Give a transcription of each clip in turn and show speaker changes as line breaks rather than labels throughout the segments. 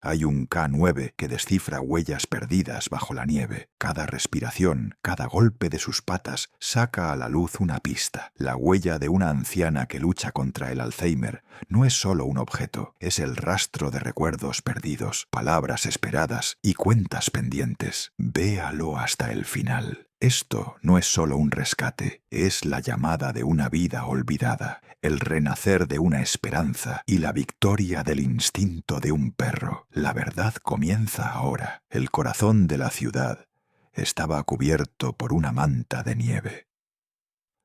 Hay un K9 que descifra huellas perdidas bajo la nieve. Cada respiración, cada golpe de sus patas saca a la luz una pista. La huella de una anciana que lucha contra el Alzheimer no es solo un objeto, es el rastro de recuerdos perdidos, palabras esperadas y cuentas pendientes. Véalo hasta el final. Esto no es solo un rescate, es la llamada de una vida olvidada, el renacer de una esperanza y la victoria del instinto de un perro. La verdad comienza ahora. El corazón de la ciudad estaba cubierto por una manta de nieve.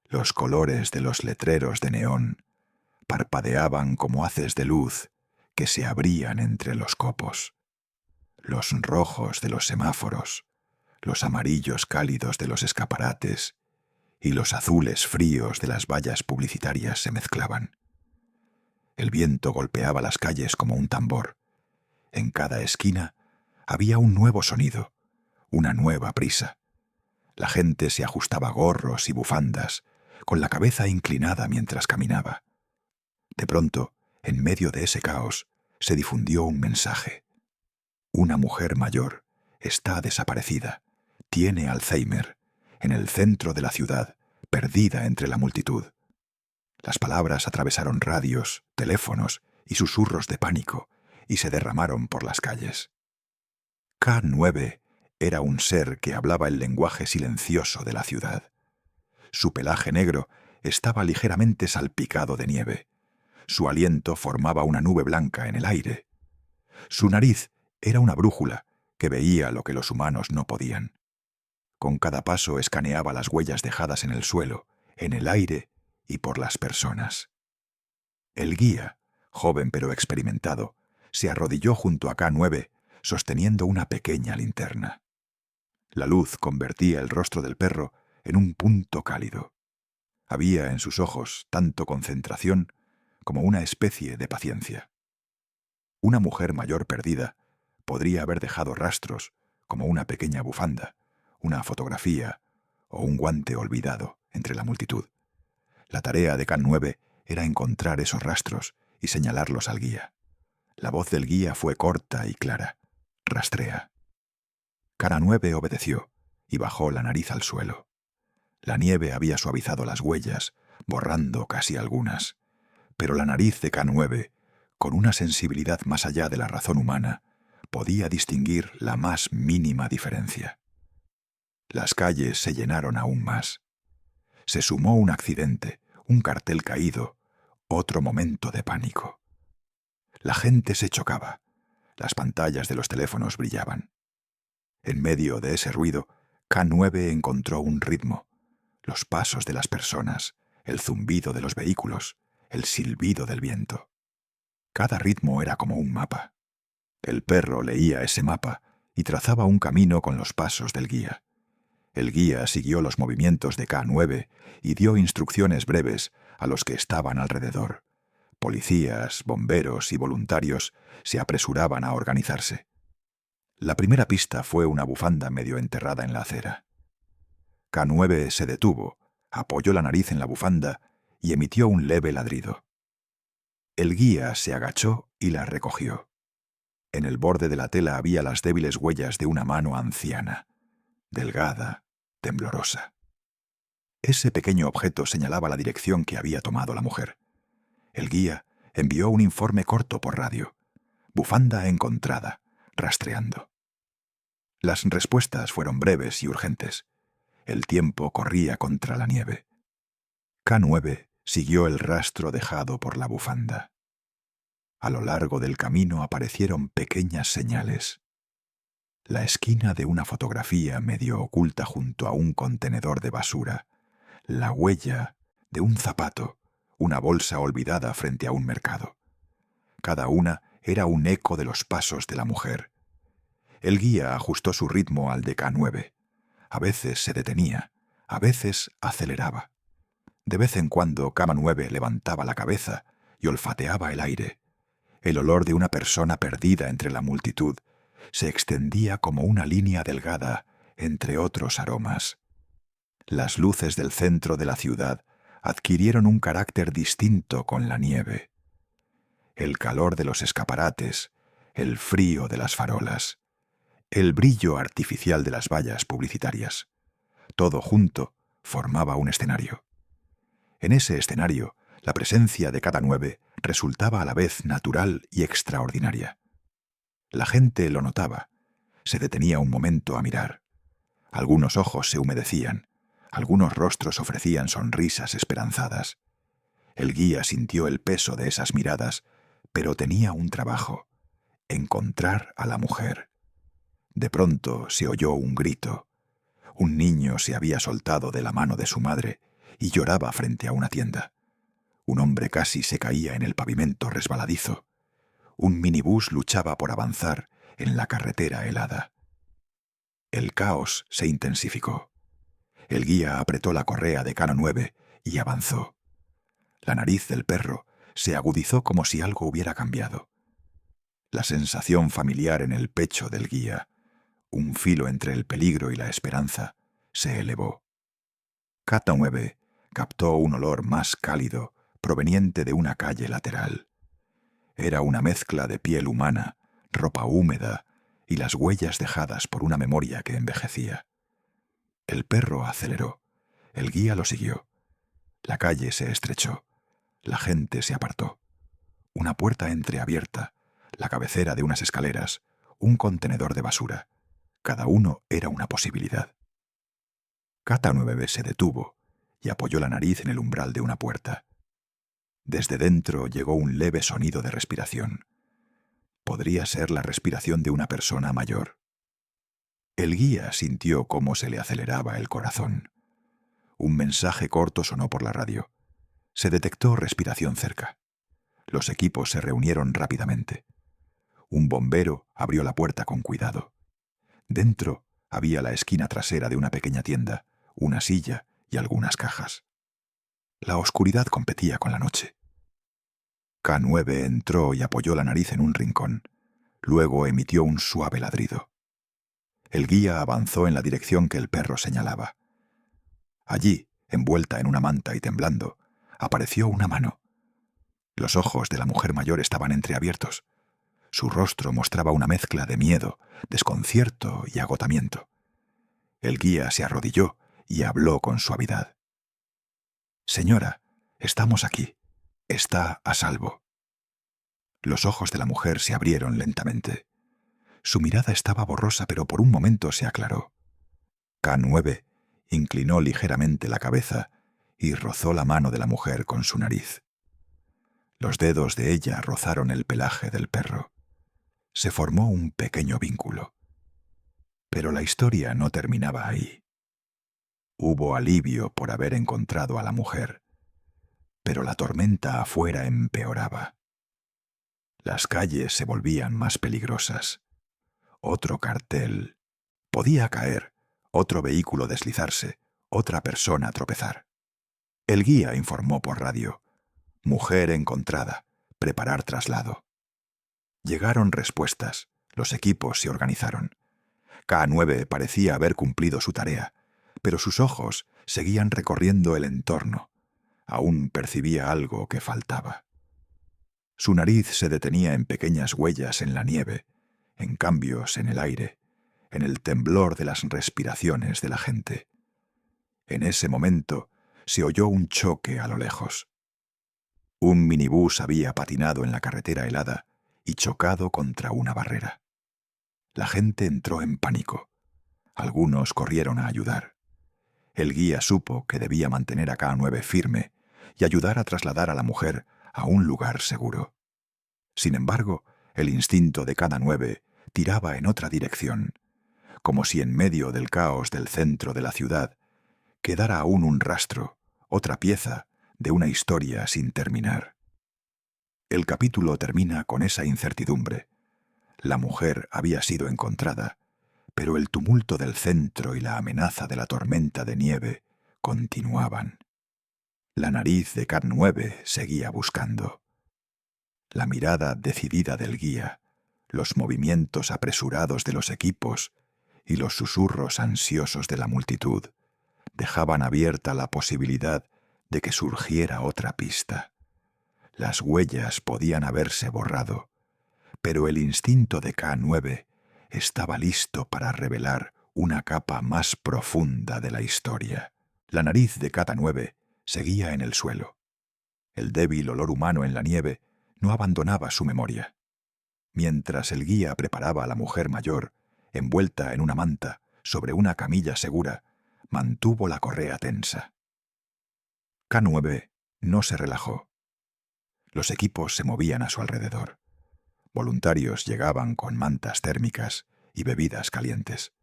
Los colores de los letreros de neón parpadeaban como haces de luz que se abrían entre los copos. Los rojos de los semáforos, los amarillos cálidos de los escaparates y los azules fríos de las vallas publicitarias se mezclaban. El viento golpeaba las calles como un tambor. En cada esquina había un nuevo sonido, una nueva prisa. La gente se ajustaba gorros y bufandas, con la cabeza inclinada mientras caminaba. De pronto, en medio de ese caos, se difundió un mensaje. Una mujer mayor está desaparecida. Tiene Alzheimer, en el centro de la ciudad, perdida entre la multitud. Las palabras atravesaron radios, teléfonos y susurros de pánico y se derramaron por las calles. K9 era un ser que hablaba el lenguaje silencioso de la ciudad. Su pelaje negro estaba ligeramente salpicado de nieve. Su aliento formaba una nube blanca en el aire. Su nariz era una brújula que veía lo que los humanos no podían. Con cada paso escaneaba las huellas dejadas en el suelo, en el aire y por las personas. El guía, joven pero experimentado, se arrodilló junto a K9, sosteniendo una pequeña linterna. La luz convertía el rostro del perro en un punto cálido. Había en sus ojos tanto concentración como una especie de paciencia. Una mujer mayor perdida podría haber dejado rastros como una pequeña bufanda, una fotografía o un guante olvidado entre la multitud. La tarea de K9 era encontrar esos rastros y señalarlos al guía. La voz del guía fue corta y clara. Rastrea. K9 obedeció y bajó la nariz al suelo. La nieve había suavizado las huellas, borrando casi algunas, pero la nariz de K9, con una sensibilidad más allá de la razón humana, podía distinguir la más mínima diferencia. Las calles se llenaron aún más. Se sumó un accidente, un cartel caído, otro momento de pánico. La gente se chocaba. Las pantallas de los teléfonos brillaban. En medio de ese ruido, K9 encontró un ritmo. Los pasos de las personas, el zumbido de los vehículos, el silbido del viento. Cada ritmo era como un mapa. El perro leía ese mapa y trazaba un camino con los pasos del guía. El guía siguió los movimientos de K9 y dio instrucciones breves a los que estaban alrededor. Policías, bomberos y voluntarios se apresuraban a organizarse. La primera pista fue una bufanda medio enterrada en la acera. K9 se detuvo, apoyó la nariz en la bufanda y emitió un leve ladrido. El guía se agachó y la recogió. En el borde de la tela había las débiles huellas de una mano anciana, delgada, temblorosa. Ese pequeño objeto señalaba la dirección que había tomado la mujer. El guía envió un informe corto por radio. Bufanda encontrada, rastreando. Las respuestas fueron breves y urgentes. El tiempo corría contra la nieve. K9 siguió el rastro dejado por la bufanda. A lo largo del camino aparecieron pequeñas señales. La esquina de una fotografía medio oculta junto a un contenedor de basura, la huella de un zapato, una bolsa olvidada frente a un mercado. Cada una era un eco de los pasos de la mujer. El guía ajustó su ritmo al de K9. A veces se detenía, a veces aceleraba. De vez en cuando K9 levantaba la cabeza y olfateaba el aire. El olor de una persona perdida entre la multitud se extendía como una línea delgada entre otros aromas. Las luces del centro de la ciudad adquirieron un carácter distinto con la nieve. El calor de los escaparates, el frío de las farolas, el brillo artificial de las vallas publicitarias. Todo junto formaba un escenario. En ese escenario, la presencia de K9 resultaba a la vez natural y extraordinaria. La gente lo notaba, se detenía un momento a mirar. Algunos ojos se humedecían, algunos rostros ofrecían sonrisas esperanzadas. El guía sintió el peso de esas miradas, pero tenía un trabajo: encontrar a la mujer. De pronto se oyó un grito. Un niño se había soltado de la mano de su madre y lloraba frente a una tienda. Un hombre casi se caía en el pavimento resbaladizo. Un minibús luchaba por avanzar en la carretera helada. El caos se intensificó. El guía apretó la correa de K9 y avanzó. La nariz del perro se agudizó como si algo hubiera cambiado. La sensación familiar en el pecho del guía, un filo entre el peligro y la esperanza, se elevó. K9 captó un olor más cálido proveniente de una calle lateral. Era una mezcla de piel humana, ropa húmeda y las huellas dejadas por una memoria que envejecía. El perro aceleró. El guía lo siguió. La calle se estrechó. La gente se apartó. Una puerta entreabierta, la cabecera de unas escaleras, un contenedor de basura. Cada uno era una posibilidad. K9 se detuvo y apoyó la nariz en el umbral de una puerta. Desde dentro llegó un leve sonido de respiración. Podría ser la respiración de una persona mayor. El guía sintió cómo se le aceleraba el corazón. Un mensaje corto sonó por la radio. Se detectó respiración cerca. Los equipos se reunieron rápidamente. Un bombero abrió la puerta con cuidado. Dentro había la esquina trasera de una pequeña tienda, una silla y algunas cajas. La oscuridad competía con la noche. K9 entró y apoyó la nariz en un rincón. Luego emitió un suave ladrido. El guía avanzó en la dirección que el perro señalaba. Allí, envuelta en una manta y temblando, apareció una mano. Los ojos de la mujer mayor estaban entreabiertos. Su rostro mostraba una mezcla de miedo, desconcierto y agotamiento. El guía se arrodilló y habló con suavidad. «Señora, estamos aquí. Está a salvo». Los ojos de la mujer se abrieron lentamente. Su mirada estaba borrosa, pero por un momento se aclaró. K9 inclinó ligeramente la cabeza y rozó la mano de la mujer con su nariz. Los dedos de ella rozaron el pelaje del perro. Se formó un pequeño vínculo. Pero la historia no terminaba ahí. Hubo alivio por haber encontrado a la mujer, pero la tormenta afuera empeoraba. Las calles se volvían más peligrosas. Otro cartel. Podía caer, otro vehículo deslizarse, otra persona tropezar. El guía informó por radio. Mujer encontrada. Preparar traslado. Llegaron respuestas. Los equipos se organizaron. K9 parecía haber cumplido su tarea, pero sus ojos seguían recorriendo el entorno. Aún percibía algo que faltaba. Su nariz se detenía en pequeñas huellas en la nieve, en cambios en el aire, en el temblor de las respiraciones de la gente. En ese momento se oyó un choque a lo lejos. Un minibús había patinado en la carretera helada y chocado contra una barrera. La gente entró en pánico. Algunos corrieron a ayudar. El guía supo que debía mantener a K9 firme y ayudar a trasladar a la mujer a un lugar seguro. Sin embargo, el instinto de K9 tiraba en otra dirección, como si en medio del caos del centro de la ciudad quedara aún un rastro, otra pieza de una historia sin terminar. El capítulo termina con esa incertidumbre. La mujer había sido encontrada, pero el tumulto del centro y la amenaza de la tormenta de nieve continuaban. La nariz de K9 seguía buscando. La mirada decidida del guía, los movimientos apresurados de los equipos y los susurros ansiosos de la multitud dejaban abierta la posibilidad de que surgiera otra pista. Las huellas podían haberse borrado, Pero el instinto de K9 estaba listo para revelar una capa más profunda de la historia. La nariz de K9 seguía en el suelo. El débil olor humano en la nieve no abandonaba su memoria. Mientras el guía preparaba a la mujer mayor, envuelta en una manta, sobre una camilla segura, mantuvo la correa tensa. K9 no se relajó. Los equipos se movían a su alrededor. Voluntarios llegaban con mantas térmicas y bebidas calientes.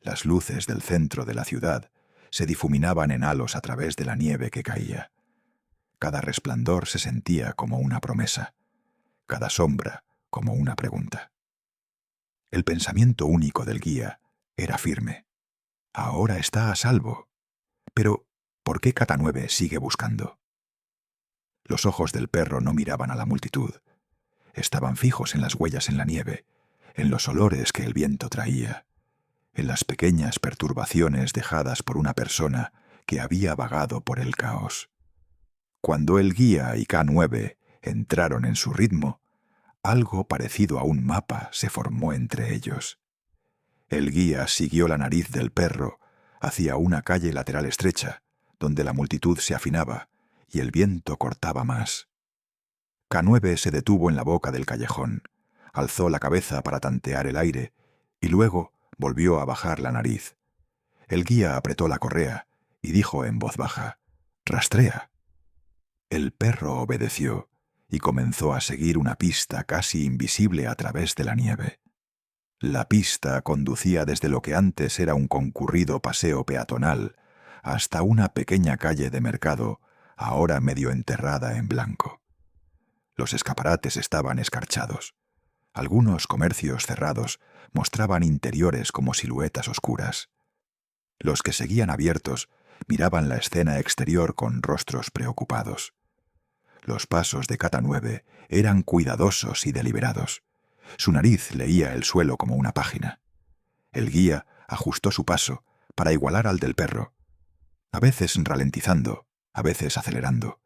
Las luces del centro de la ciudad se difuminaban en halos a través de la nieve que caía. Cada resplandor se sentía como una promesa, cada sombra como una pregunta. El pensamiento único del guía era firme. Ahora está a salvo. Pero, ¿por qué K9 sigue buscando? Los ojos del perro no miraban a la multitud. Estaban fijos en las huellas en la nieve, en los olores que el viento traía, en las pequeñas perturbaciones dejadas por una persona que había vagado por el caos. Cuando el guía y K9 entraron en su ritmo, algo parecido a un mapa se formó entre ellos. El guía siguió la nariz del perro hacia una calle lateral estrecha, donde la multitud se afinaba y el viento cortaba más. K9 se detuvo en la boca del callejón, alzó la cabeza para tantear el aire y luego volvió a bajar la nariz. El guía apretó la correa y dijo en voz baja: «Rastrea». El perro obedeció y comenzó a seguir una pista casi invisible a través de la nieve. La pista conducía desde lo que antes era un concurrido paseo peatonal hasta una pequeña calle de mercado, ahora medio enterrada en blanco. Los escaparates estaban escarchados. Algunos comercios cerrados mostraban interiores como siluetas oscuras. Los que seguían abiertos miraban la escena exterior con rostros preocupados. Los pasos de K9 eran cuidadosos y deliberados. Su nariz leía el suelo como una página. El guía ajustó su paso para igualar al del perro, a veces ralentizando, a veces acelerando,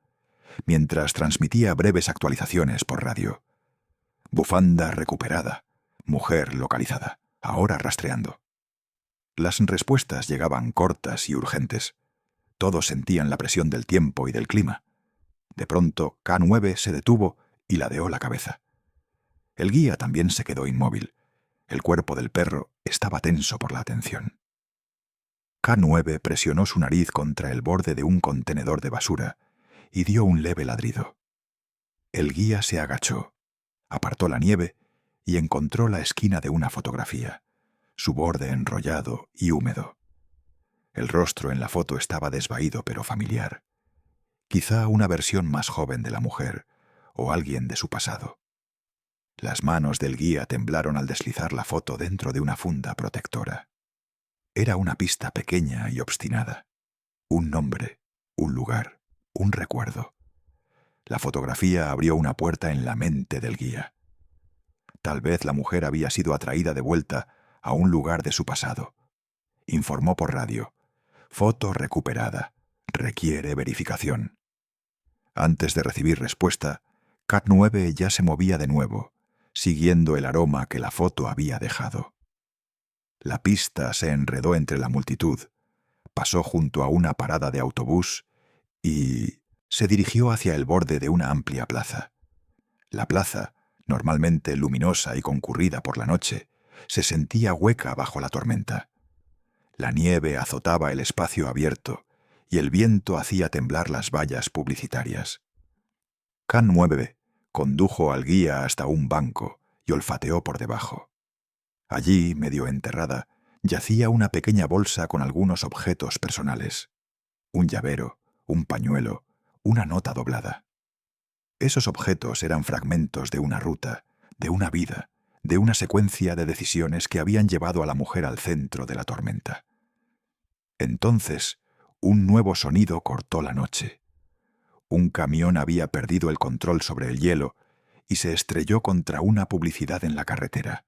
mientras transmitía breves actualizaciones por radio. Bufanda recuperada, mujer localizada, ahora rastreando. Las respuestas llegaban cortas y urgentes. Todos sentían la presión del tiempo y del clima. De pronto, K9 se detuvo y ladeó la cabeza. El guía también se quedó inmóvil. El cuerpo del perro estaba tenso por la atención. K9 presionó su nariz contra el borde de un contenedor de basura y dio un leve ladrido. El guía se agachó, apartó la nieve y encontró la esquina de una fotografía, su borde enrollado y húmedo. El rostro en la foto estaba desvaído pero familiar. Quizá una versión más joven de la mujer o alguien de su pasado. Las manos del guía temblaron al deslizar la foto dentro de una funda protectora. Era una pista pequeña y obstinada. Un nombre, un lugar, un recuerdo. La fotografía abrió una puerta en la mente del guía. Tal vez la mujer había sido atraída de vuelta a un lugar de su pasado. Informó por radio: «Foto recuperada. Requiere verificación». Antes de recibir respuesta, K9 ya se movía de nuevo, siguiendo el aroma que la foto había dejado. La pista se enredó entre la multitud, pasó junto a una parada de autobús y se dirigió hacia el borde de una amplia plaza. La plaza, normalmente luminosa y concurrida por la noche, se sentía hueca bajo la tormenta. La nieve azotaba el espacio abierto y el viento hacía temblar las vallas publicitarias. K9 condujo al guía hasta un banco y olfateó por debajo. Allí, medio enterrada, yacía una pequeña bolsa con algunos objetos personales. Un llavero, un pañuelo, una nota doblada. Esos objetos eran fragmentos de una ruta, de una vida, de una secuencia de decisiones que habían llevado a la mujer al centro de la tormenta. Entonces, un nuevo sonido cortó la noche. Un camión había perdido el control sobre el hielo y se estrelló contra una publicidad en la carretera.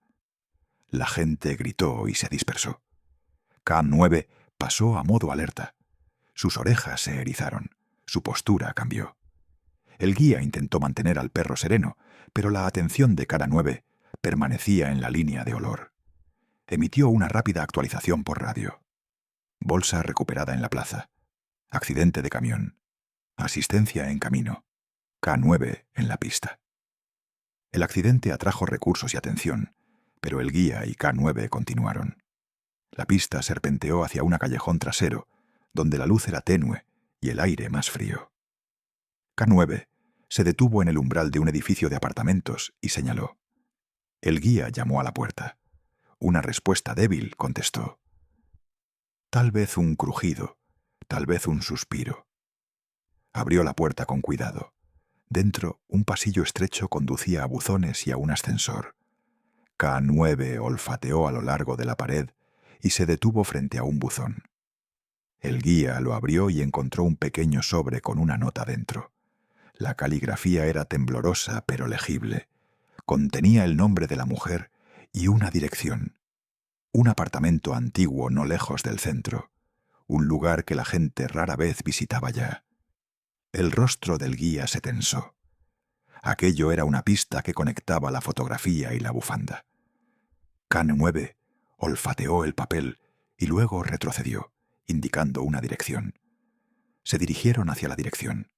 La gente gritó y se dispersó. K9 pasó a modo alerta. Sus orejas se erizaron, su postura cambió. El guía intentó mantener al perro sereno, pero la atención de K9 permanecía en la línea de olor. Emitió una rápida actualización por radio. Bolsa recuperada en la plaza. Accidente de camión. Asistencia en camino. K9 en la pista. El accidente atrajo recursos y atención, pero el guía y K9 continuaron. La pista serpenteó hacia un callejón trasero, donde la luz era tenue y el aire más frío. K9 se detuvo en el umbral de un edificio de apartamentos y señaló. El guía llamó a la puerta. Una respuesta débil contestó. Tal vez un crujido, tal vez un suspiro. Abrió la puerta con cuidado. Dentro, un pasillo estrecho conducía a buzones y a un ascensor. K9 olfateó a lo largo de la pared y se detuvo frente a un buzón. El guía lo abrió y encontró un pequeño sobre con una nota dentro. La caligrafía era temblorosa pero legible. Contenía el nombre de la mujer y una dirección. Un apartamento antiguo no lejos del centro. Un lugar que la gente rara vez visitaba ya. El rostro del guía se tensó. Aquello era una pista que conectaba la fotografía y la bufanda. K9 olfateó el papel y luego retrocedió, indicando una dirección. Se dirigieron hacia la dirección.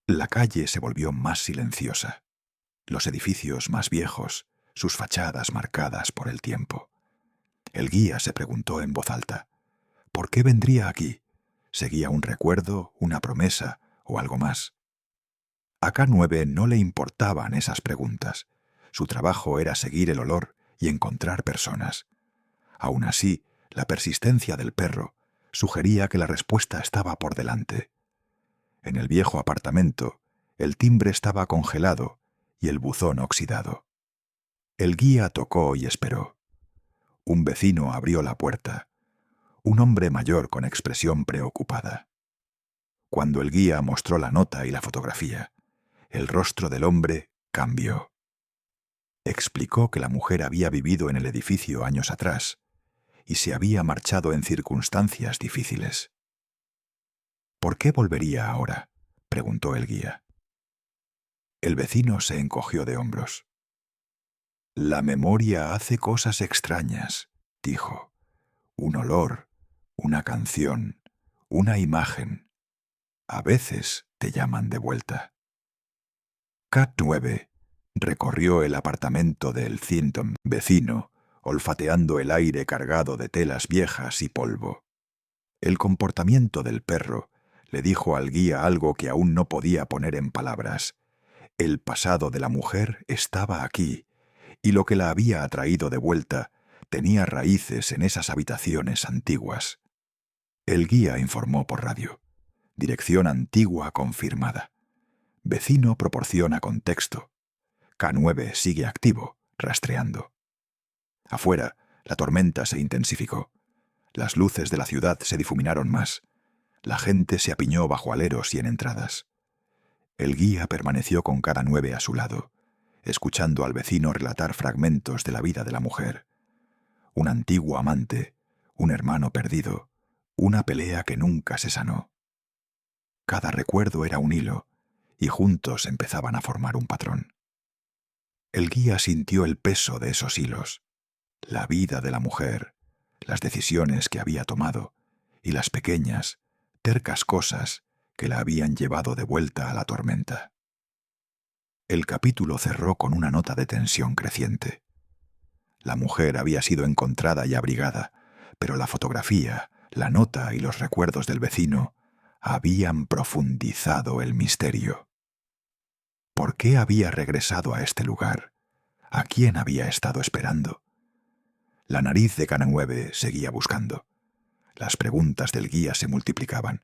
La calle se volvió más silenciosa. Los edificios más viejos, sus fachadas marcadas por el tiempo. El guía se preguntó en voz alta, ¿por qué vendría aquí? ¿Seguía un recuerdo, una promesa o algo más? A K9 no le importaban esas preguntas. Su trabajo era seguir el olor y encontrar personas. Aún así, la persistencia del perro sugería que la respuesta estaba por delante. En el viejo apartamento, el timbre estaba congelado y el buzón oxidado. El guía tocó y esperó. Un vecino abrió la puerta. Un hombre mayor con expresión preocupada. Cuando el guía mostró la nota y la fotografía, el rostro del hombre cambió. Explicó que la mujer había vivido en el edificio años atrás y se había marchado en circunstancias difíciles. ¿Por qué volvería ahora?, preguntó el guía. El vecino se encogió de hombros. La memoria hace cosas extrañas, dijo. Un olor, una canción, una imagen. A veces te llaman de vuelta. K9 recorrió el apartamento del Thinton vecino, olfateando el aire cargado de telas viejas y polvo. El comportamiento del perro le dijo al guía algo que aún no podía poner en palabras. El pasado de la mujer estaba aquí, y lo que la había atraído de vuelta tenía raíces en esas habitaciones antiguas. El guía informó por radio. Dirección antigua confirmada. Vecino proporciona contexto. K9 sigue activo, rastreando. Afuera, la tormenta se intensificó. Las luces de la ciudad se difuminaron más. La gente se apiñó bajo aleros y en entradas. El guía permaneció con K9 a su lado, escuchando al vecino relatar fragmentos de la vida de la mujer. Un antiguo amante, un hermano perdido, una pelea que nunca se sanó. Cada recuerdo era un hilo, y juntos empezaban a formar un patrón. El guía sintió el peso de esos hilos, la vida de la mujer, las decisiones que había tomado y las pequeñas, tercas cosas que la habían llevado de vuelta a la tormenta. El capítulo cerró con una nota de tensión creciente. La mujer había sido encontrada y abrigada, pero la fotografía, la nota y los recuerdos del vecino habían profundizado el misterio. ¿Por qué había regresado a este lugar? ¿A quién había estado esperando? La nariz de K9 seguía buscando. Las preguntas del guía se multiplicaban.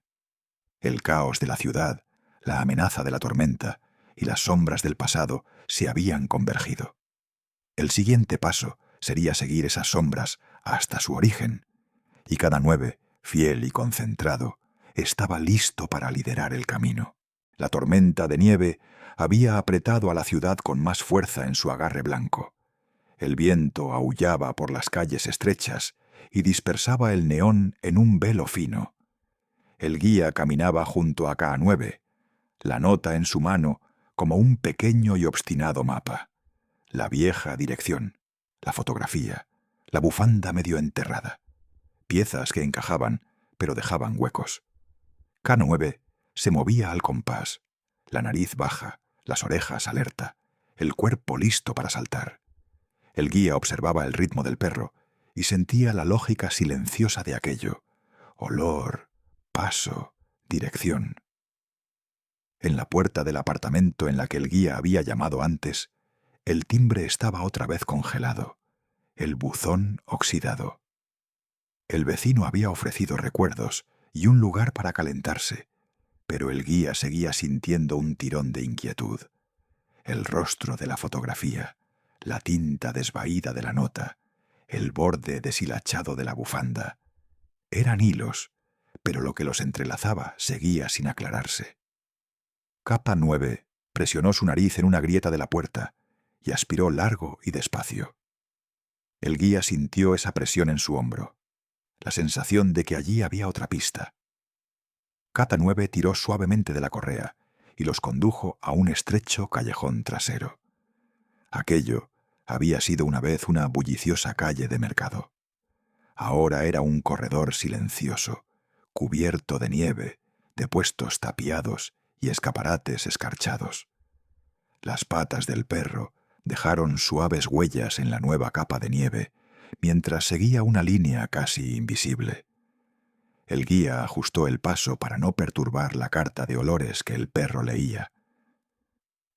El caos de la ciudad, la amenaza de la tormenta y las sombras del pasado se habían convergido. El siguiente paso sería seguir esas sombras hasta su origen, y K9, fiel y concentrado, estaba listo para liderar el camino. La tormenta de nieve había apretado a la ciudad con más fuerza en su agarre blanco. El viento aullaba por las calles estrechas y dispersaba el neón en un velo fino. El guía caminaba junto a K9. La nota en su mano como un pequeño y obstinado mapa. La vieja dirección, la fotografía, la bufanda medio enterrada. Piezas que encajaban, pero dejaban huecos. K9 se movía al compás, la nariz baja, las orejas alerta, el cuerpo listo para saltar. El guía observaba el ritmo del perro y sentía la lógica silenciosa de aquello. Olor, paso, dirección. En la puerta del apartamento en la que el guía había llamado antes, el timbre estaba otra vez congelado, el buzón oxidado. El vecino había ofrecido recuerdos y un lugar para calentarse, pero el guía seguía sintiendo un tirón de inquietud. El rostro de la fotografía, la tinta desvaída de la nota, el borde deshilachado de la bufanda. Eran hilos, pero lo que los entrelazaba seguía sin aclararse. K9 presionó su nariz en una grieta de la puerta y aspiró largo y despacio. El guía sintió esa presión en su hombro, la sensación de que allí había otra pista. K9 tiró suavemente de la correa y los condujo a un estrecho callejón trasero. Aquello había sido una vez una bulliciosa calle de mercado. Ahora era un corredor silencioso, cubierto de nieve, de puestos tapiados y escaparates escarchados. Las patas del perro dejaron suaves huellas en la nueva capa de nieve, mientras seguía una línea casi invisible. El guía ajustó el paso para no perturbar la carta de olores que el perro leía.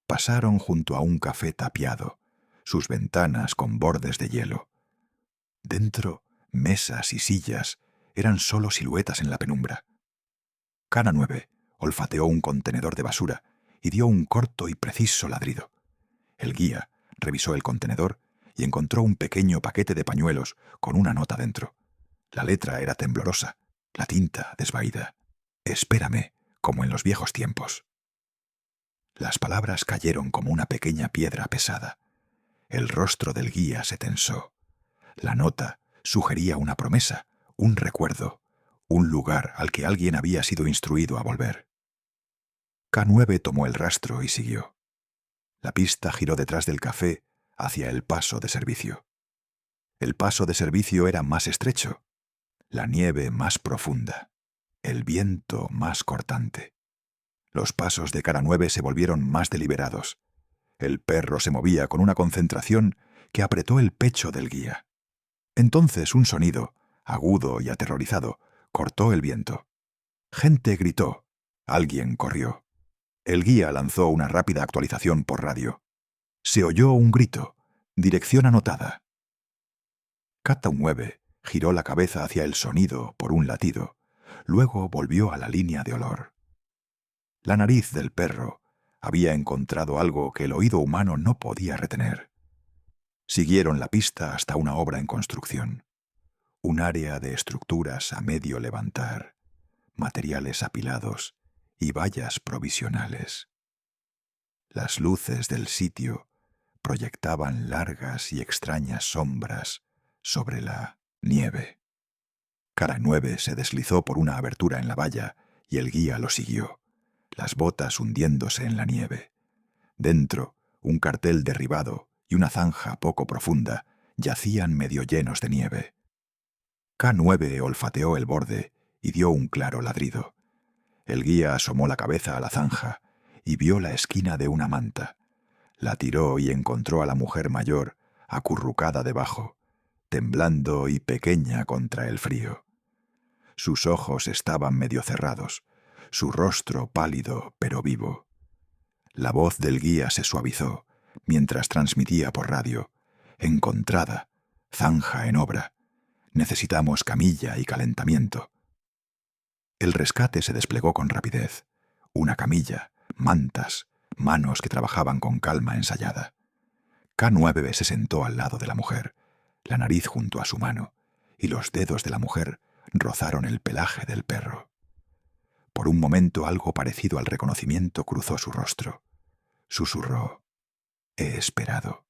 Pasaron junto a un café tapiado, sus ventanas con bordes de hielo. Dentro, mesas y sillas eran solo siluetas en la penumbra. K9 olfateó un contenedor de basura y dio un corto y preciso ladrido. El guía revisó el contenedor y encontró un pequeño paquete de pañuelos con una nota dentro. La letra era temblorosa, la tinta desvaída. «Espérame», como en los viejos tiempos. Las palabras cayeron como una pequeña piedra pesada. El rostro del guía se tensó. La nota sugería una promesa, un recuerdo, un lugar al que alguien había sido instruido a volver. K9 tomó el rastro y siguió. La pista giró detrás del café hacia el paso de servicio. El paso de servicio era más estrecho, la nieve más profunda, el viento más cortante. Los pasos de K9 se volvieron más deliberados. El perro se movía con una concentración que apretó el pecho del guía. Entonces un sonido, agudo y aterrorizado, cortó el viento. Gente gritó. Alguien corrió. El guía lanzó una rápida actualización por radio. Se oyó un grito. Dirección anotada. K9 giró la cabeza hacia el sonido por un latido. Luego volvió a la línea de olor. La nariz del perro había encontrado algo que el oído humano no podía retener. Siguieron la pista hasta una obra en construcción. Un área de estructuras a medio levantar, materiales apilados y vallas provisionales. Las luces del sitio proyectaban largas y extrañas sombras sobre la nieve. K9 se deslizó por una abertura en la valla y el guía lo siguió, las botas hundiéndose en la nieve. Dentro, un cartel derribado y una zanja poco profunda yacían medio llenos de nieve. K9 olfateó el borde y dio un claro ladrido. El guía asomó la cabeza a la zanja y vio la esquina de una manta. La tiró y encontró a la mujer mayor acurrucada debajo, temblando y pequeña contra el frío. Sus ojos estaban medio cerrados, su rostro pálido pero vivo. La voz del guía se suavizó mientras transmitía por radio. Encontrada, zanja en obra. Necesitamos camilla y calentamiento. El rescate se desplegó con rapidez. Una camilla, mantas, manos que trabajaban con calma ensayada. K9 se sentó al lado de la mujer, la nariz junto a su mano, y los dedos de la mujer rozaron el pelaje del perro. Por un momento algo parecido al reconocimiento cruzó su rostro. Susurró: «He esperado».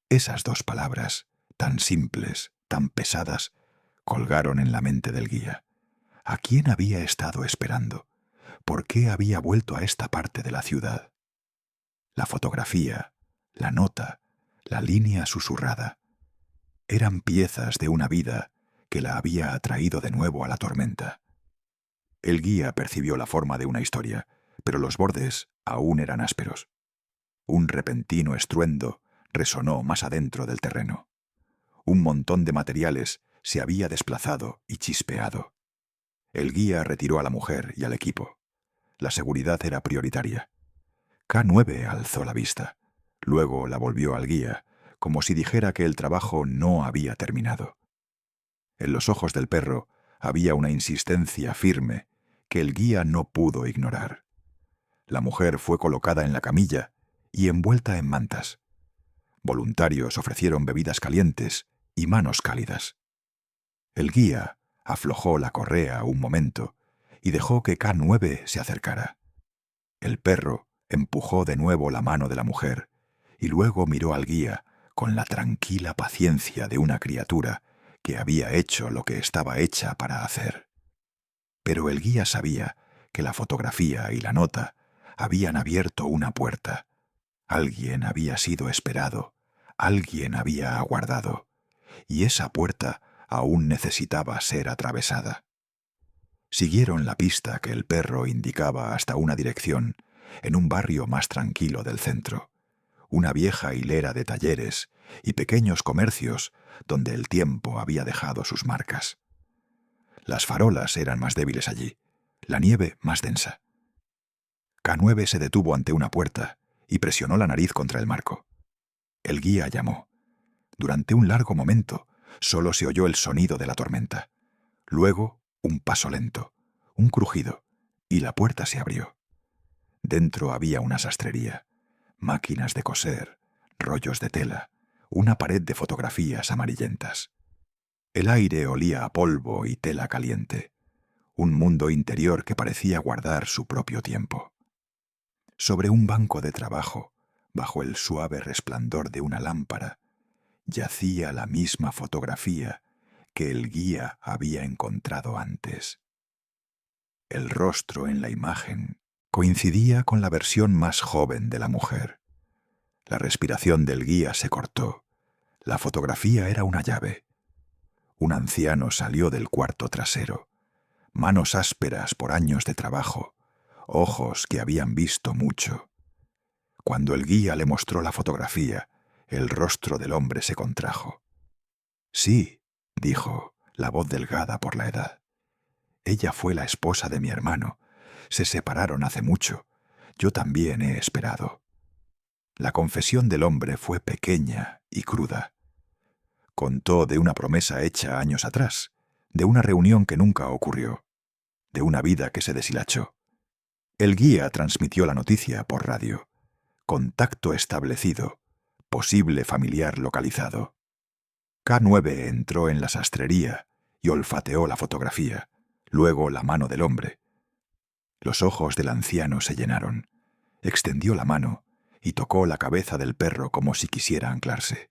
Esas dos palabras, tan simples, tan pesadas, colgaron en la mente del guía. ¿A quién había estado esperando? ¿Por qué había vuelto a esta parte de la ciudad? La fotografía, la nota, la línea susurrada, eran piezas de una vida que la había atraído de nuevo a la tormenta. El guía percibió la forma de una historia, pero los bordes aún eran ásperos. Un repentino estruendo resonó más adentro del terreno. Un montón de materiales se había desplazado y chispeado. El guía retiró a la mujer y al equipo. La seguridad era prioritaria. K9 alzó la vista. Luego la volvió al guía, como si dijera que el trabajo no había terminado. En los ojos del perro había una insistencia firme que el guía no pudo ignorar. La mujer fue colocada en la camilla y envuelta en mantas. Voluntarios ofrecieron bebidas calientes y manos cálidas. El guía aflojó la correa un momento y dejó que K9 se acercara. El perro empujó de nuevo la mano de la mujer y luego miró al guía con la tranquila paciencia de una criatura que había hecho lo que estaba hecha para hacer. Pero el guía sabía que la fotografía y la nota habían abierto una puerta. Alguien había sido esperado, alguien había aguardado, y esa puerta aún necesitaba ser atravesada. Siguieron la pista que el perro indicaba hasta una dirección, en un barrio más tranquilo del centro, una vieja hilera de talleres y pequeños comercios donde el tiempo había dejado sus marcas. Las farolas eran más débiles allí, la nieve más densa. K9 se detuvo ante una puerta y presionó la nariz contra el marco. El guía llamó. Durante un largo momento solo se oyó el sonido de la tormenta. Luego, un paso lento, un crujido, y la puerta se abrió. Dentro había una sastrería, máquinas de coser, rollos de tela, una pared de fotografías amarillentas. El aire olía a polvo y tela caliente, un mundo interior que parecía guardar su propio tiempo. Sobre un banco de trabajo, bajo el suave resplandor de una lámpara, yacía la misma fotografía que el guía había encontrado antes. El rostro en la imagen coincidía con la versión más joven de la mujer. La respiración del guía se cortó. La fotografía era una llave. Un anciano salió del cuarto trasero, manos ásperas por años de trabajo, ojos que habían visto mucho. Cuando el guía le mostró la fotografía, el rostro del hombre se contrajo. «Sí», dijo, la voz delgada por la edad. «Ella fue la esposa de mi hermano. Se separaron hace mucho. Yo también he esperado». La confesión del hombre fue pequeña y cruda. Contó de una promesa hecha años atrás, de una reunión que nunca ocurrió, de una vida que se deshilachó. El guía transmitió la noticia por radio. Contacto establecido. Posible familiar localizado. K9 entró en la sastrería y olfateó la fotografía, luego la mano del hombre. Los ojos del anciano se llenaron. Extendió la mano y tocó la cabeza del perro como si quisiera anclarse.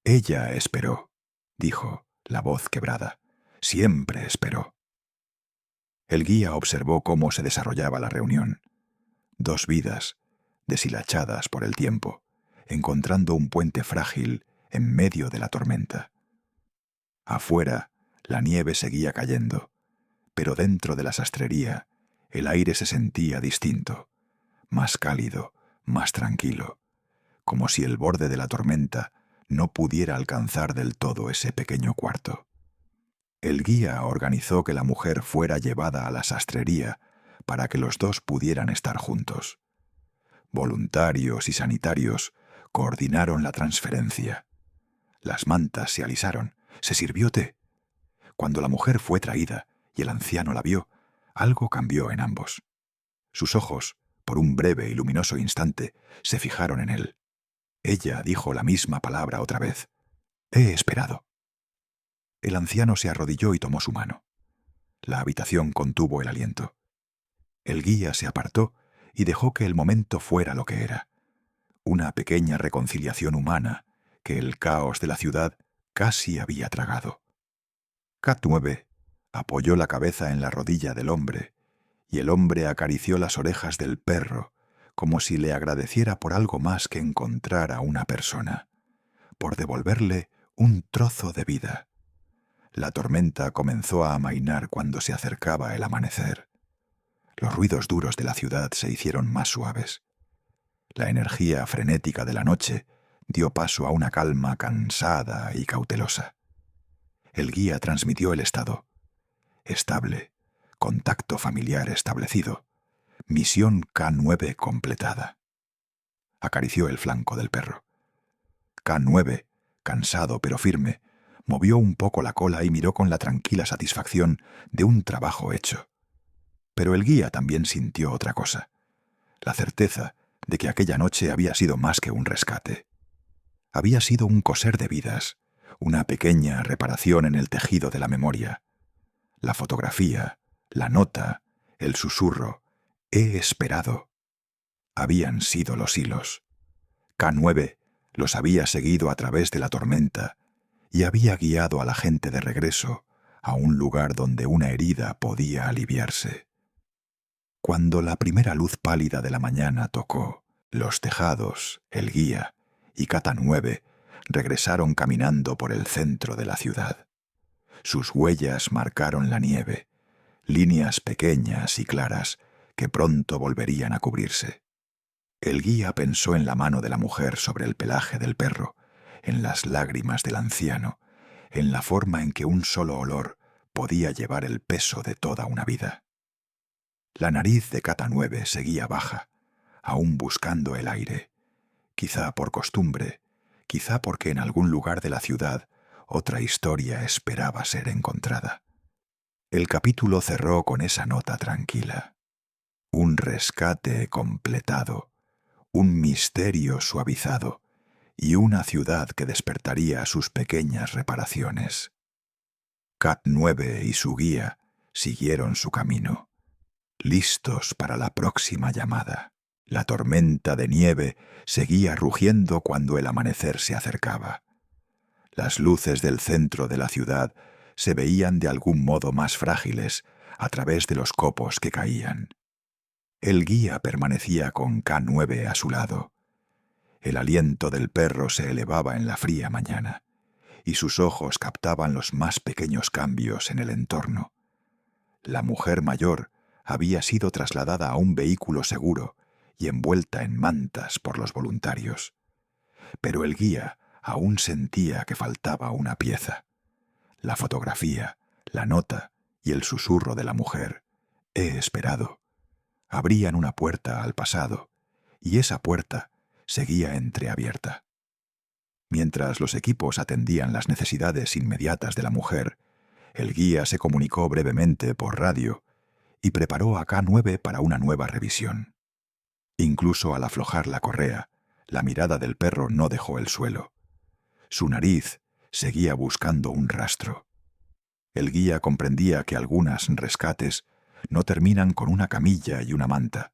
«Ella esperó», dijo, la voz quebrada. «Siempre esperó». El guía observó cómo se desarrollaba la reunión. Dos vidas, deshilachadas por el tiempo, encontrando un puente frágil en medio de la tormenta. Afuera, la nieve seguía cayendo, pero dentro de la sastrería, el aire se sentía distinto, más cálido, más tranquilo, como si el borde de la tormenta no pudiera alcanzar del todo ese pequeño cuarto. El guía organizó que la mujer fuera llevada a la sastrería para que los dos pudieran estar juntos. Voluntarios y sanitarios coordinaron la transferencia. Las mantas se alisaron, se sirvió té. Cuando la mujer fue traída y el anciano la vio, algo cambió en ambos. Sus ojos, por un breve y luminoso instante, se fijaron en él. Ella dijo la misma palabra otra vez. «He esperado». El anciano se arrodilló y tomó su mano. La habitación contuvo el aliento. El guía se apartó y dejó que el momento fuera lo que era. Una pequeña reconciliación humana que el caos de la ciudad casi había tragado. K9 apoyó la cabeza en la rodilla del hombre y el hombre acarició las orejas del perro, como si le agradeciera por algo más que encontrar a una persona, por devolverle un trozo de vida. La tormenta comenzó a amainar cuando se acercaba el amanecer. Los ruidos duros de la ciudad se hicieron más suaves. La energía frenética de la noche dio paso a una calma cansada y cautelosa. El guía transmitió el estado: estable, contacto familiar establecido, misión K9 completada. Acarició el flanco del perro. K9, cansado pero firme, movió un poco la cola y miró con la tranquila satisfacción de un trabajo hecho. Pero el guía también sintió otra cosa: la certeza de que aquella noche había sido más que un rescate. Había sido un coser de vidas, una pequeña reparación en el tejido de la memoria. La fotografía, la nota, el susurro, he esperado, habían sido los hilos. K9 los había seguido a través de la tormenta y había guiado a la gente de regreso a un lugar donde una herida podía aliviarse. Cuando la primera luz pálida de la mañana tocó, los tejados, el guía y K9 regresaron caminando por el centro de la ciudad. Sus huellas marcaron la nieve, líneas pequeñas y claras que pronto volverían a cubrirse. El guía pensó en la mano de la mujer sobre el pelaje del perro, en las lágrimas del anciano, en la forma en que un solo olor podía llevar el peso de toda una vida. La nariz de K9 seguía baja, aún buscando el aire, quizá por costumbre, quizá porque en algún lugar de la ciudad otra historia esperaba ser encontrada. El capítulo cerró con esa nota tranquila: un rescate completado, un misterio suavizado y una ciudad que despertaría sus pequeñas reparaciones. K9 y su guía siguieron su camino, listos para la próxima llamada. La tormenta de nieve seguía rugiendo cuando el amanecer se acercaba. Las luces del centro de la ciudad se veían de algún modo más frágiles a través de los copos que caían. El guía permanecía con K9 a su lado. El aliento del perro se elevaba en la fría mañana, y sus ojos captaban los más pequeños cambios en el entorno. La mujer mayor había sido trasladada a un vehículo seguro y envuelta en mantas por los voluntarios. Pero el guía aún sentía que faltaba una pieza: la fotografía, la nota y el susurro de la mujer, he esperado, abrían una puerta al pasado, y esa puerta seguía entreabierta. Mientras los equipos atendían las necesidades inmediatas de la mujer, el guía se comunicó brevemente por radio y preparó a K9 para una nueva revisión. Incluso al aflojar la correa, la mirada del perro no dejó el suelo. Su nariz seguía buscando un rastro. El guía comprendía que algunos rescates no terminan con una camilla y una manta.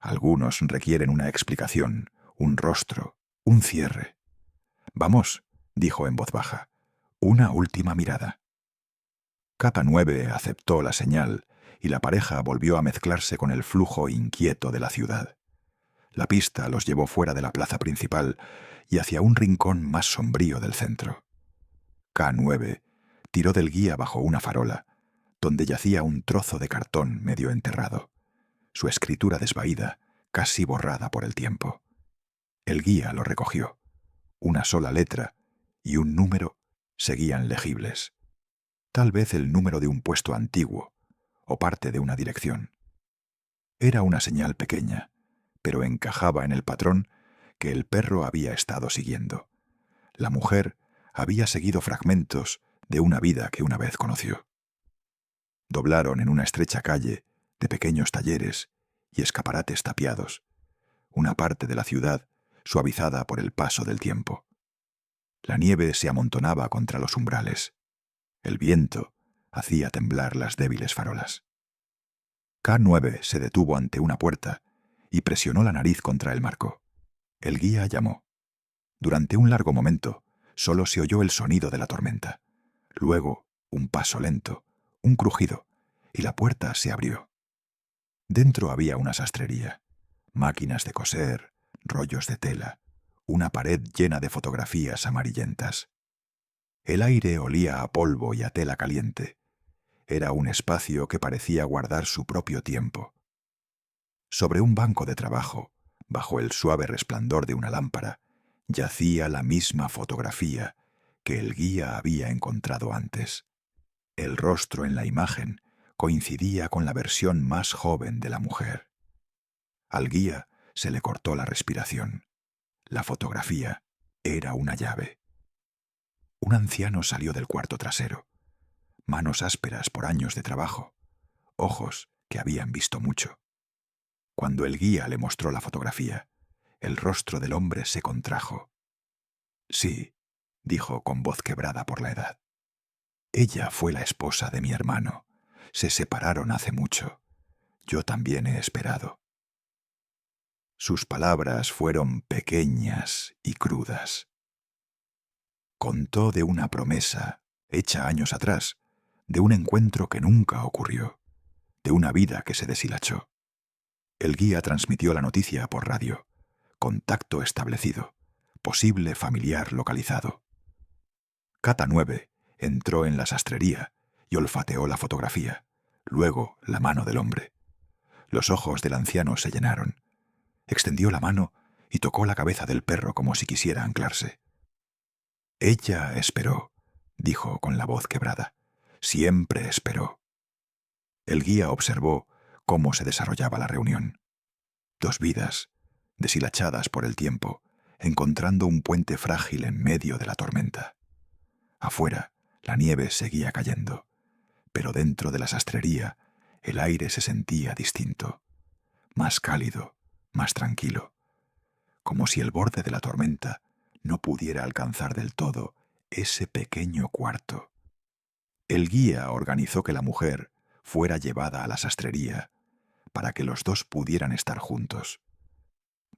Algunos requieren una explicación, un rostro, un cierre. «Vamos», dijo en voz baja, «una última mirada». K9 aceptó la señal y la pareja volvió a mezclarse con el flujo inquieto de la ciudad. La pista los llevó fuera de la plaza principal y hacia un rincón más sombrío del centro. K9 tiró del guía bajo una farola, donde yacía un trozo de cartón medio enterrado, su escritura desvaída, casi borrada por el tiempo. El guía lo recogió. Una sola letra y un número seguían legibles. Tal vez el número de un puesto antiguo o parte de una dirección. Era una señal pequeña, pero encajaba en el patrón que el perro había estado siguiendo. La mujer había seguido fragmentos de una vida que una vez conoció. Doblaron en una estrecha calle de pequeños talleres y escaparates tapiados, una parte de la ciudad suavizada por el paso del tiempo. La nieve se amontonaba contra los umbrales. El viento hacía temblar las débiles farolas. K9 se detuvo ante una puerta y presionó la nariz contra el marco. El guía llamó. Durante un largo momento solo se oyó el sonido de la tormenta. Luego, un paso lento, un crujido, y la puerta se abrió. Dentro había una sastrería, máquinas de coser, rollos de tela, una pared llena de fotografías amarillentas. El aire olía a polvo y a tela caliente. Era un espacio que parecía guardar su propio tiempo. Sobre un banco de trabajo, bajo el suave resplandor de una lámpara, yacía la misma fotografía que el guía había encontrado antes. El rostro en la imagen coincidía con la versión más joven de la mujer. Al guía se le cortó la respiración. La fotografía era una llave. Un anciano salió del cuarto trasero. Manos ásperas por años de trabajo, ojos que habían visto mucho. Cuando el guía le mostró la fotografía, el rostro del hombre se contrajo. Sí, dijo con voz quebrada por la edad. Ella fue la esposa de mi hermano. Se separaron hace mucho. Yo también he esperado. Sus palabras fueron pequeñas y crudas. Contó de una promesa, hecha años atrás, de un encuentro que nunca ocurrió, de una vida que se deshilachó. El guía transmitió la noticia por radio. Contacto establecido. Posible familiar localizado. Cata 9 entró en la sastrería y olfateó la fotografía, luego la mano del hombre. Los ojos del anciano se llenaron. Extendió la mano y tocó la cabeza del perro como si quisiera anclarse. Ella esperó, dijo con la voz quebrada. Siempre esperó. El guía observó cómo se desarrollaba la reunión. Dos vidas, deshilachadas por el tiempo, encontrando un puente frágil en medio de la tormenta. Afuera, la nieve seguía cayendo, pero dentro de la sastrería, el aire se sentía distinto, más cálido, más tranquilo, como si el borde de la tormenta no pudiera alcanzar del todo ese pequeño cuarto. El guía organizó que la mujer fuera llevada a la sastrería para que los dos pudieran estar juntos.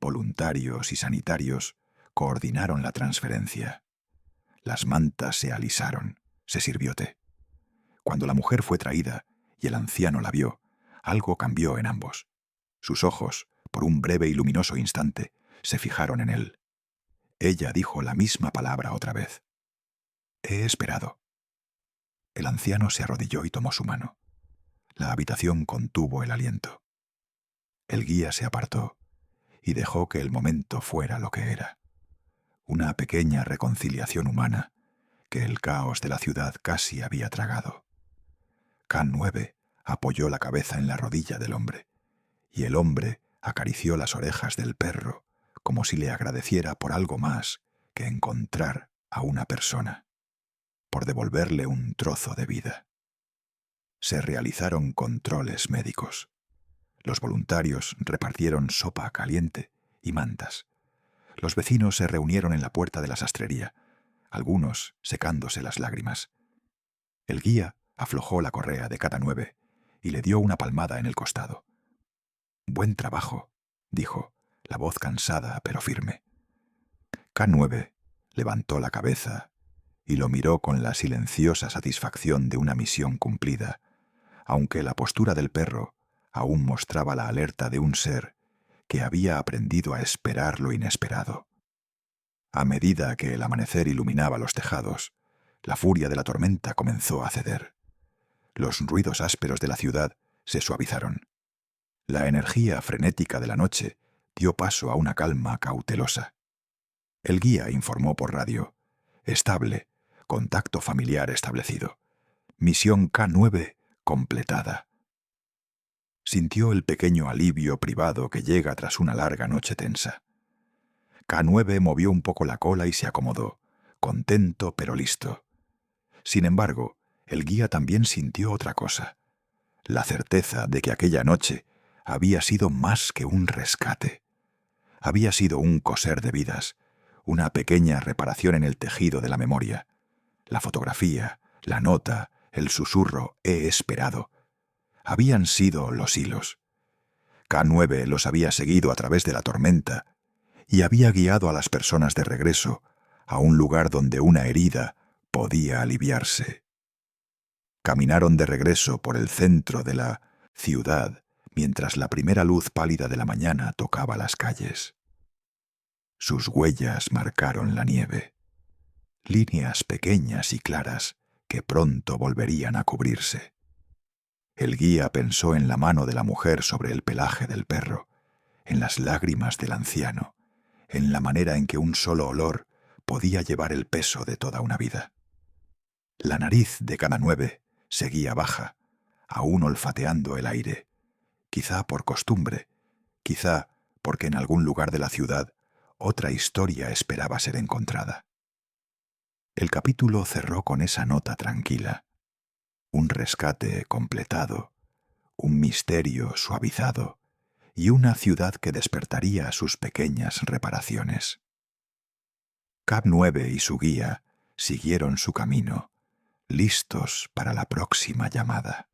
Voluntarios y sanitarios coordinaron la transferencia. Las mantas se alisaron, se sirvió té. Cuando la mujer fue traída y el anciano la vio, algo cambió en ambos. Sus ojos, por un breve y luminoso instante, se fijaron en él. Ella dijo la misma palabra otra vez. He esperado. El anciano se arrodilló y tomó su mano. La habitación contuvo el aliento. El guía se apartó y dejó que el momento fuera lo que era. Una pequeña reconciliación humana que el caos de la ciudad casi había tragado. K9 apoyó la cabeza en la rodilla del hombre, y el hombre acarició las orejas del perro como si le agradeciera por algo más que encontrar a una persona, por devolverle un trozo de vida. Se realizaron controles médicos. Los voluntarios repartieron sopa caliente y mantas. Los vecinos se reunieron en la puerta de la sastrería, algunos secándose las lágrimas. El guía aflojó la correa de Cata 9 y le dio una palmada en el costado. «Buen trabajo», dijo, la voz cansada pero firme. K9 levantó la cabeza y lo miró con la silenciosa satisfacción de una misión cumplida, aunque la postura del perro aún mostraba la alerta de un ser que había aprendido a esperar lo inesperado. A medida que el amanecer iluminaba los tejados, la furia de la tormenta comenzó a ceder. Los ruidos ásperos de la ciudad se suavizaron. La energía frenética de la noche dio paso a una calma cautelosa. El guía informó por radio. Estable, contacto familiar establecido. Misión K9 completada. Sintió el pequeño alivio privado que llega tras una larga noche tensa. K9 movió un poco la cola y se acomodó, contento pero listo. Sin embargo, el guía también sintió otra cosa, la certeza de que aquella noche había sido más que un rescate. Había sido un coser de vidas, una pequeña reparación en el tejido de la memoria. La fotografía, la nota, el susurro «he esperado» habían sido los hilos. K9 los había seguido a través de la tormenta y había guiado a las personas de regreso a un lugar donde una herida podía aliviarse. Caminaron de regreso por el centro de la ciudad mientras la primera luz pálida de la mañana tocaba las calles. Sus huellas marcaron la nieve, líneas pequeñas y claras que pronto volverían a cubrirse. El guía pensó en la mano de la mujer sobre el pelaje del perro, en las lágrimas del anciano, en la manera en que un solo olor podía llevar el peso de toda una vida. La nariz de cada 9 seguía baja, aún olfateando el aire, quizá por costumbre, quizá porque en algún lugar de la ciudad otra historia esperaba ser encontrada. El capítulo cerró con esa nota tranquila, un rescate completado, un misterio suavizado y una ciudad que despertaría sus pequeñas reparaciones. Cab 9 y su guía siguieron su camino, listos para la próxima llamada.